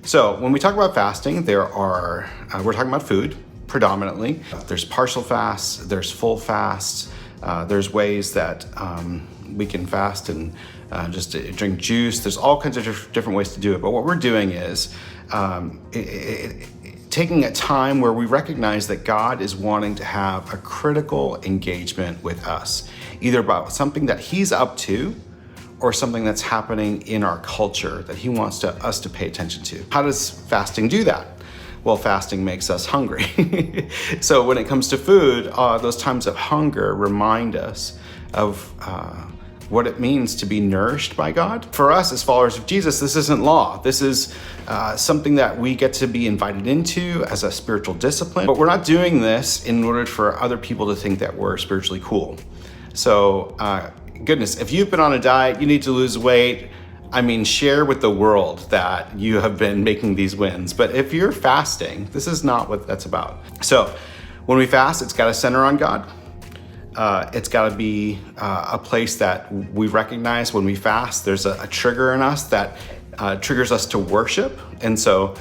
So when we talk about fasting, we're talking about food predominantly. There's partial fasts, there's full fasts, there's ways that we can fast and just drink juice. There's all kinds of different ways to do it. But what we're doing is taking a time where we recognize that God is wanting to have a critical engagement with us, either about something that He's up to or something that's happening in our culture that He wants us to pay attention to. How does fasting do that? Well, fasting makes us hungry. So when it comes to food, those times of hunger remind us of what it means to be nourished by God. For us as followers of Jesus, this isn't law. This is something that we get to be invited into as a spiritual discipline. But we're not doing this in order for other people to think that we're spiritually cool. So goodness, if you've been on a diet, you need to lose weight, share with the world that you have been making these wins. But if you're fasting, this is not what that's about. So when we fast, it's got to center on God. It's got to be a place that we recognize when we fast. There's a trigger in us that triggers us to worship. And so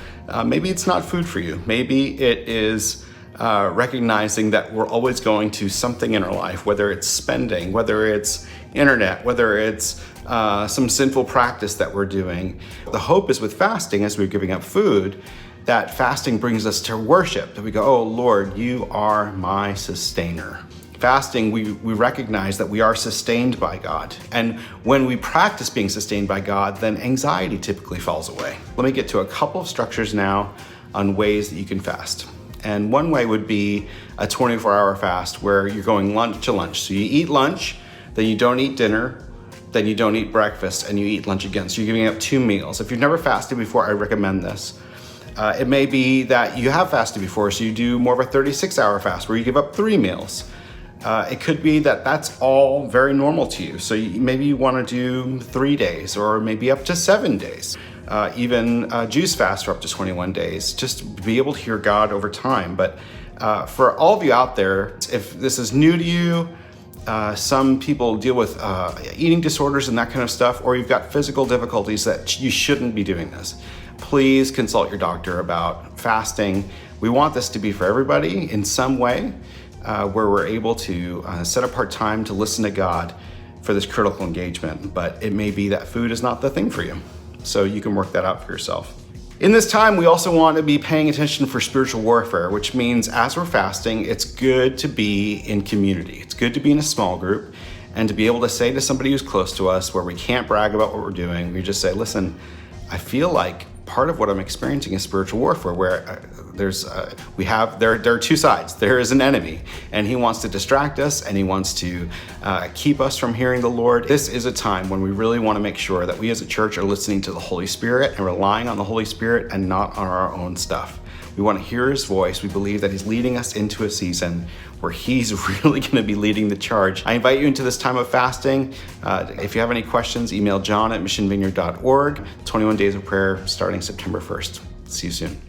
maybe it's not food for you. Maybe it is recognizing that we're always going to something in our life, whether it's spending, whether it's internet, whether it's some sinful practice that we're doing. The hope is with fasting, as we're giving up food, that fasting brings us to worship, that we go, oh Lord, you are my sustainer. Fasting, we recognize that we are sustained by God. And when we practice being sustained by God, then anxiety typically falls away. Let me get to a couple of structures now on ways that you can fast. And one way would be a 24-hour fast where you're going lunch to lunch. So you eat lunch, then you don't eat dinner, then you don't eat breakfast, and you eat lunch again. So you're giving up 2 meals. If you've never fasted before, I recommend this. It may be that you have fasted before, so you do more of a 36-hour fast where you give up 3 meals. It could be that that's all very normal to you. So maybe you want to do 3 days or maybe up to 7 days. Even juice fast for up to 21 days, just to be able to hear God over time. But for all of you out there, if this is new to you, some people deal with eating disorders and that kind of stuff, or you've got physical difficulties that you shouldn't be doing this. Please consult your doctor about fasting. We want this to be for everybody in some way, where we're able to set apart time to listen to God for this critical engagement. But it may be that food is not the thing for you. So you can work that out for yourself. In this time, we also want to be paying attention for spiritual warfare, which means as we're fasting, it's good to be in community. It's good to be in a small group and to be able to say to somebody who's close to us, where we can't brag about what we're doing, we just say, listen, I feel like part of what I'm experiencing is spiritual warfare, where there are 2 sides. There is an enemy, and he wants to distract us, and he wants to keep us from hearing the Lord. This is a time when we really want to make sure that we as a church are listening to the Holy Spirit and relying on the Holy Spirit and not on our own stuff. We want to hear his voice. We believe that he's leading us into a season where he's really going to be leading the charge. I invite you into this time of fasting. If you have any questions, email john@missionvineyard.org. 21 days of prayer starting September 1st. See you soon.